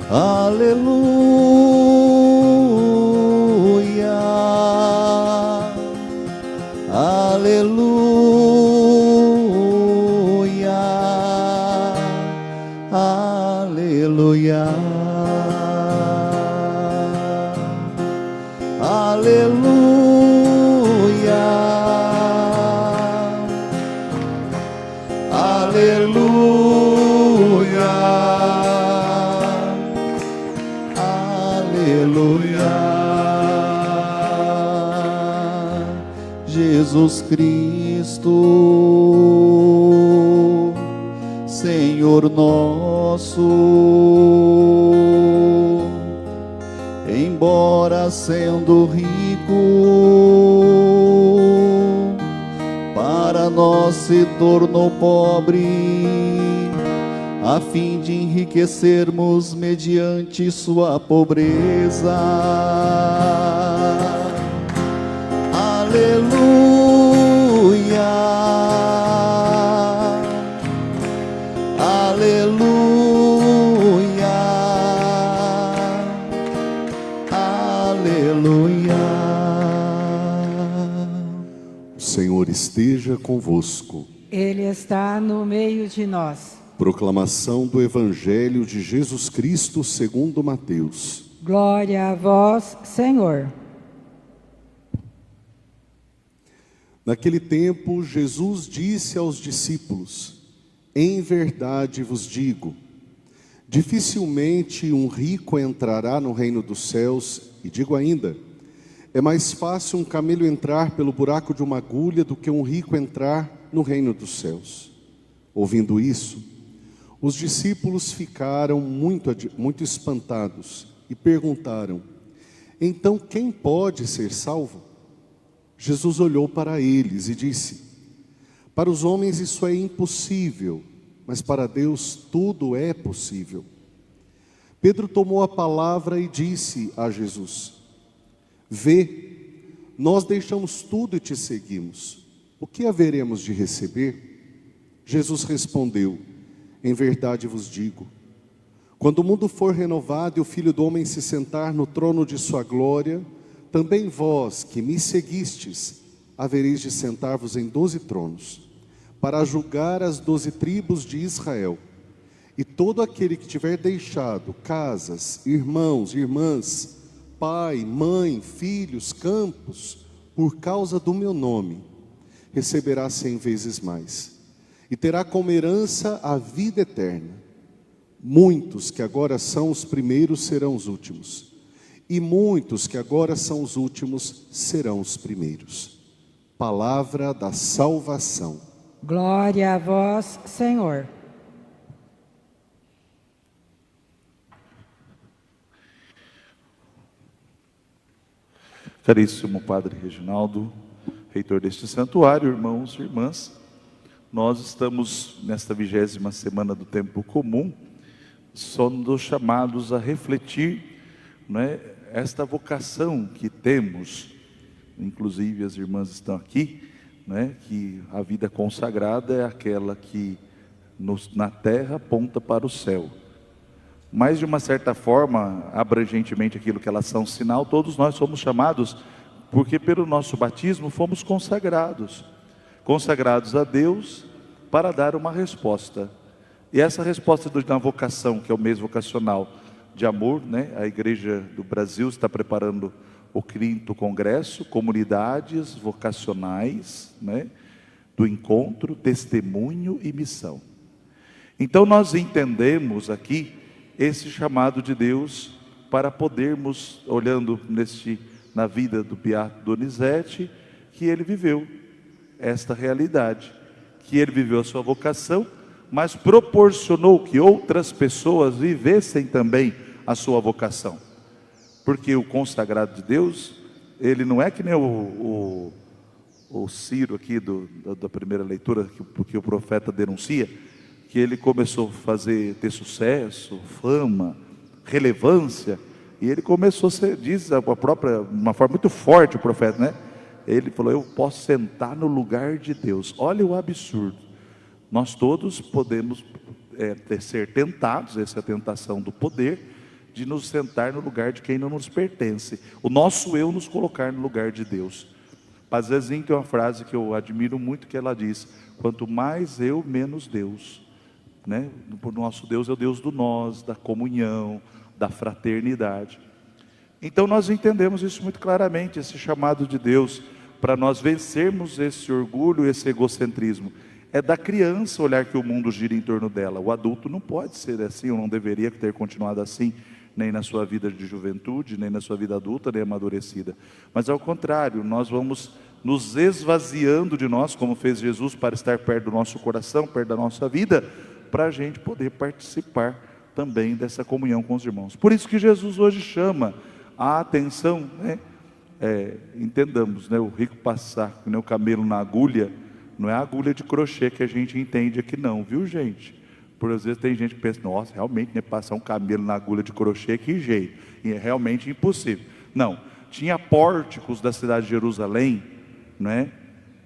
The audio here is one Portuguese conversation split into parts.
aleluia, aleluia, aleluia, aleluia, aleluia, aleluia. Jesus Cristo, Senhor nosso, embora sendo rico, para nós se tornou pobre, a fim de enriquecermos mediante sua pobreza. Aleluia, aleluia, aleluia. O Senhor esteja convosco. Ele está no meio de nós. Proclamação do Evangelho de Jesus Cristo segundo Mateus. Glória a vós, Senhor. Naquele tempo, Jesus disse aos discípulos: em verdade vos digo, dificilmente um rico entrará no reino dos céus, e digo ainda, é mais fácil um camelo entrar pelo buraco de uma agulha do que um rico entrar no reino dos céus. Ouvindo isso, os discípulos ficaram muito espantados e perguntaram: então quem pode ser salvo? Jesus olhou para eles e disse: para os homens isso é impossível, mas para Deus tudo é possível. Pedro tomou a palavra e disse a Jesus: vê, nós deixamos tudo e te seguimos. O que haveremos de receber? Jesus respondeu: em verdade vos digo, quando o mundo for renovado e o Filho do Homem se sentar no trono de sua glória, também vós que me seguistes, havereis de sentar-vos em 12 tronos, para julgar as 12 tribos de Israel. E todo aquele que tiver deixado casas, irmãos, irmãs, pai, mãe, filhos, campos, por causa do meu nome, receberá 100 vezes mais, e terá como herança a vida eterna. Muitos que agora são os primeiros serão os últimos, e muitos que agora são os últimos serão os primeiros. Palavra da salvação. Glória a vós, Senhor. Caríssimo Padre Reginaldo, reitor deste santuário, irmãos e irmãs, nós estamos nesta 20ª semana do tempo comum, somos chamados a refletir, não é, esta vocação que temos, inclusive as irmãs estão aqui, né, que a vida consagrada é aquela que na terra aponta para o céu. Mas de uma certa forma, abrangentemente aquilo que elas são sinal, todos nós somos chamados, porque pelo nosso batismo fomos consagrados a Deus para dar uma resposta. E essa resposta da vocação, que é o mês vocacional de amor, né? A Igreja do Brasil está preparando o 5º Congresso, Comunidades Vocacionais, né? Do encontro, testemunho e missão. Então nós entendemos aqui esse chamado de Deus para podermos, olhando na vida do Beato Donizete, que ele viveu esta realidade, que ele viveu a sua vocação, mas proporcionou que outras pessoas vivessem também a sua vocação. Porque o consagrado de Deus, ele não é que nem o Ciro aqui da primeira leitura, que o profeta denuncia, que ele começou a ter sucesso, fama, relevância, e ele começou a ser, diz uma forma muito forte o profeta, né? Ele falou: eu posso sentar no lugar de Deus. Olha o absurdo. Nós todos podemos ser tentados, essa é a tentação do poder, de nos sentar no lugar de quem não nos pertence. O nosso eu nos colocar no lugar de Deus. Paz Zezinho tem uma frase que eu admiro muito, que ela diz: quanto mais eu, menos Deus. Né? O nosso Deus é o Deus do nós, da comunhão, da fraternidade. Então nós entendemos isso muito claramente, esse chamado de Deus para nós vencermos esse orgulho, esse egocentrismo. É da criança olhar que o mundo gira em torno dela. O adulto não pode ser assim, ou não deveria ter continuado assim, nem na sua vida de juventude, nem na sua vida adulta, nem amadurecida. Mas ao contrário, nós vamos nos esvaziando de nós, como fez Jesus, para estar perto do nosso coração, perto da nossa vida, para a gente poder participar também dessa comunhão com os irmãos. Por isso que Jesus hoje chama a atenção, né? Entendamos, né? O rico passar, né, o camelo na agulha, não é a agulha de crochê que a gente entende aqui não, viu gente? Por às vezes tem gente que pensa, nossa, realmente, né, passar um camelo na agulha de crochê, que jeito, e é realmente impossível. Não, tinha pórticos da cidade de Jerusalém, né,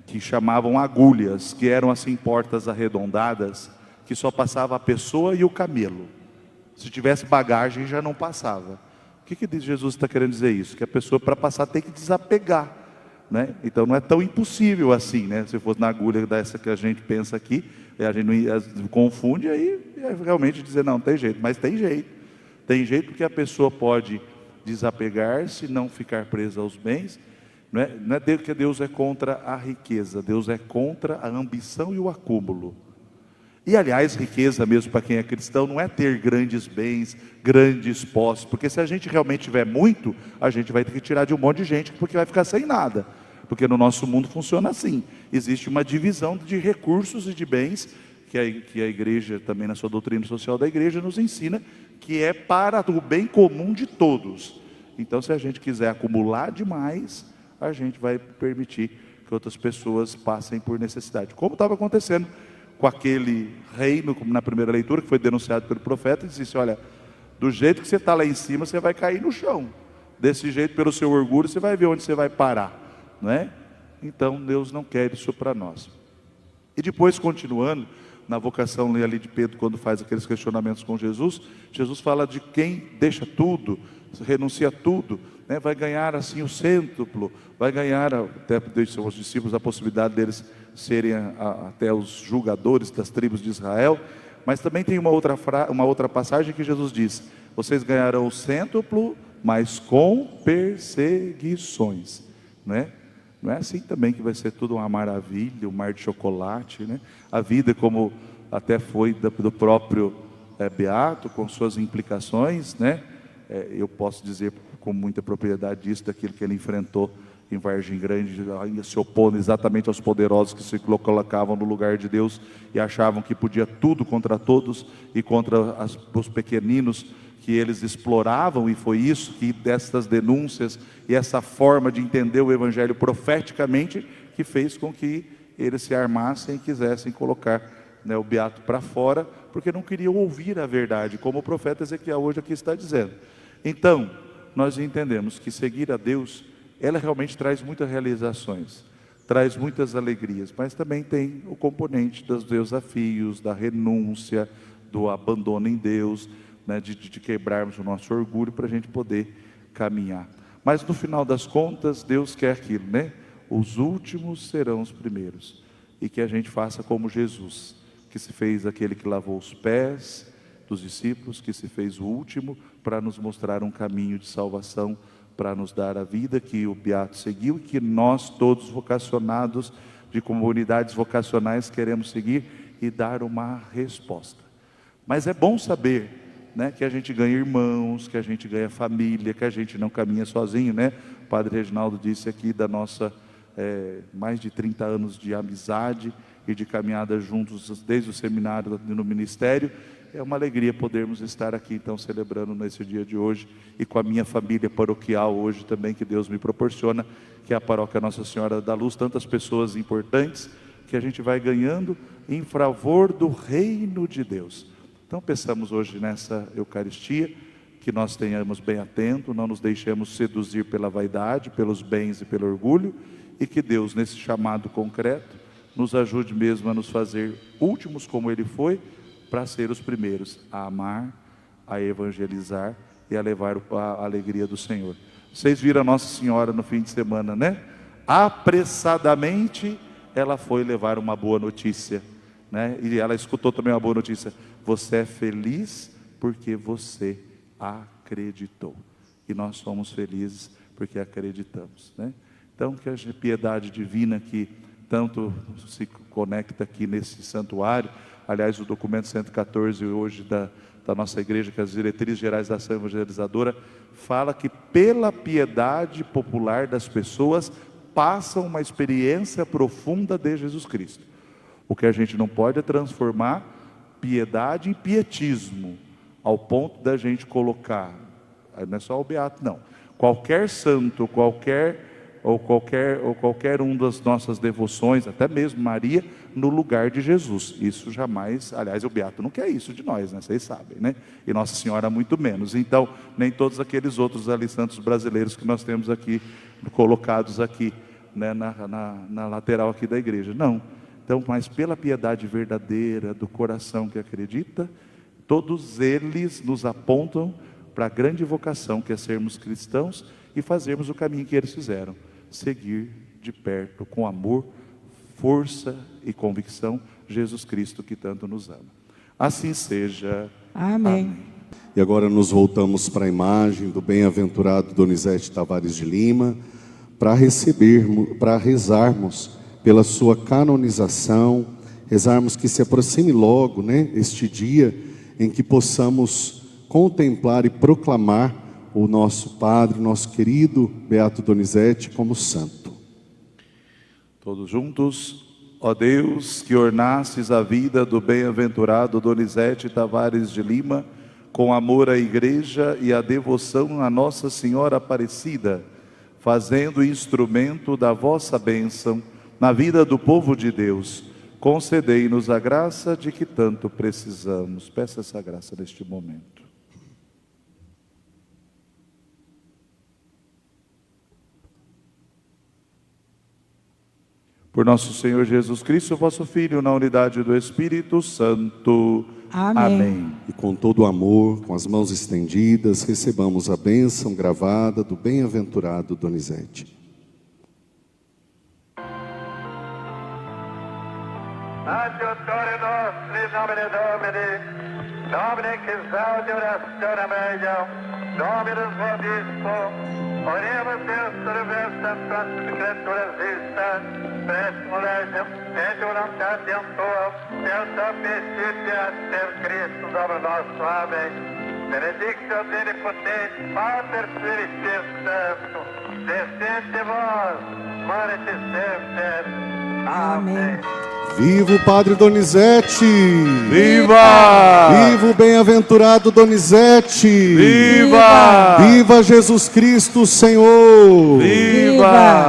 que chamavam agulhas, que eram assim portas arredondadas, que só passava a pessoa e o camelo. Se tivesse bagagem já não passava. O que Jesus está querendo dizer isso? Que a pessoa para passar tem que desapegar, né? Então não é tão impossível assim, né? Se fosse na agulha dessa que a gente pensa aqui, a gente não confunde, aí realmente dizer não, tem jeito, mas tem jeito. Tem jeito porque a pessoa pode desapegar-se, não ficar presa aos bens. Não é que Deus é contra a riqueza, Deus é contra a ambição e o acúmulo. E aliás, riqueza mesmo para quem é cristão não é ter grandes bens, grandes posses, porque se a gente realmente tiver muito, a gente vai ter que tirar de um monte de gente, porque vai ficar sem nada, porque no nosso mundo funciona assim, existe uma divisão de recursos e de bens, que a igreja, também na sua doutrina social da igreja, nos ensina, que é para o bem comum de todos. Então se a gente quiser acumular demais, a gente vai permitir que outras pessoas passem por necessidade, como estava acontecendo com aquele reino, como na primeira leitura, que foi denunciado pelo profeta, e disse, olha, do jeito que você está lá em cima, você vai cair no chão, desse jeito, pelo seu orgulho, você vai ver onde você vai parar, não é? Então Deus não quer isso para nós. E depois, continuando, na vocação ali de Pedro, quando faz aqueles questionamentos com Jesus, Jesus fala de quem deixa tudo, renuncia a tudo, né, vai ganhar assim o cêntuplo, vai ganhar, até deixa os discípulos a possibilidade deles serem até os julgadores das tribos de Israel. Mas também tem uma outra passagem que Jesus diz, vocês ganharão o cêntuplo, mas com perseguições, né? Não é assim também que vai ser tudo uma maravilha, um mar de chocolate, né? A vida, como até foi do próprio Beato, com suas implicações, né? Eu posso dizer com muita propriedade disso, daquilo que ele enfrentou em Vargem Grande, se opondo exatamente aos poderosos que se colocavam no lugar de Deus e achavam que podia tudo contra todos e contra os pequeninos que eles exploravam. E foi isso que dessas denúncias e essa forma de entender o Evangelho profeticamente que fez com que eles se armassem e quisessem colocar, né, o Beato para fora, porque não queriam ouvir a verdade, como o profeta Ezequiel hoje aqui está dizendo. Então, nós entendemos que seguir a Deus, ela realmente traz muitas realizações, traz muitas alegrias, mas também tem o componente dos desafios, da renúncia, do abandono em Deus, né, de quebrarmos o nosso orgulho para a gente poder caminhar. Mas no final das contas, Deus quer aquilo, né? Os últimos serão os primeiros, e que a gente faça como Jesus, que se fez aquele que lavou os pés dos discípulos, que se fez o último para nos mostrar um caminho de salvação, para nos dar a vida que o Beato seguiu, e que nós todos vocacionados de comunidades vocacionais queremos seguir e dar uma resposta. Mas é bom saber, né, que a gente ganha irmãos, que a gente ganha família, que a gente não caminha sozinho, né? O Padre Reginaldo disse aqui da nossa mais de 30 anos de amizade e de caminhada juntos desde o seminário no ministério. É uma alegria podermos estar aqui então celebrando nesse dia de hoje, e com a minha família paroquial hoje também, que Deus me proporciona, que é a paróquia Nossa Senhora da Luz, tantas pessoas importantes que a gente vai ganhando em favor do reino de Deus. Então peçamos hoje nessa Eucaristia que nós tenhamos bem atento, não nos deixemos seduzir pela vaidade, pelos bens e pelo orgulho, e que Deus, nesse chamado concreto, nos ajude mesmo a nos fazer últimos como Ele foi, para ser os primeiros a amar, a evangelizar e a levar a alegria do Senhor. Vocês viram a Nossa Senhora no fim de semana, né? Apressadamente ela foi levar uma boa notícia, né? E ela escutou também uma boa notícia: você é feliz porque você acreditou. E nós somos felizes porque acreditamos, né? Então, que a piedade divina que tanto se conecta aqui nesse santuário, aliás, o documento 114 hoje da nossa igreja, que é as diretrizes gerais da ação evangelizadora, fala que pela piedade popular das pessoas passam uma experiência profunda de Jesus Cristo. O que a gente não pode é transformar piedade em pietismo, ao ponto da gente colocar, não é só o beato não, qualquer santo, qualquer um das nossas devoções, até mesmo Maria, no lugar de Jesus. Isso jamais, aliás, o beato não quer isso de nós, né? Vocês sabem, né? E Nossa Senhora muito menos. Então, nem todos aqueles outros ali santos brasileiros que nós temos aqui, colocados aqui, né, na lateral aqui da igreja. Não. Então, mas pela piedade verdadeira do coração que acredita, todos eles nos apontam para a grande vocação que é sermos cristãos e fazermos o caminho que eles fizeram. Seguir de perto, com amor, força e convicção, Jesus Cristo que tanto nos ama. Assim seja. Amém. E agora nos voltamos para a imagem do bem-aventurado Donizete Tavares de Lima, para rezarmos pela sua canonização, rezarmos que se aproxime logo, né, este dia em que possamos contemplar e proclamar o nosso Padre, nosso querido Beato Donizete como santo. Todos juntos. Ó Deus, que ornastes a vida do bem-aventurado Donizete Tavares de Lima, com amor à igreja e a devoção a Nossa Senhora Aparecida, fazendo instrumento da vossa bênção na vida do povo de Deus, concedei-nos a graça de que tanto precisamos. Peça essa graça neste momento. Por nosso Senhor Jesus Cristo, vosso Filho, na unidade do Espírito Santo. Amém. Amém. E com todo amor, com as mãos estendidas, recebamos a bênção gravada do bem-aventurado Donizete. Adiutorium nostri nomine Domini, Domine qui saudi oratione meam, Dominus vobiscum, oremus Deus servestem tantum creaturas vistas, prestum legem, et voluntatem tuam, et sapititia ter Christum Domino nostro. Amém. Benedictio Omnipotens, Pater Spiritus Sanctus, descende vos, manifestem. Amém. Viva o Padre Donizete! Viva! Viva o bem-aventurado Donizete! Viva! Viva Jesus Cristo, Senhor! Viva!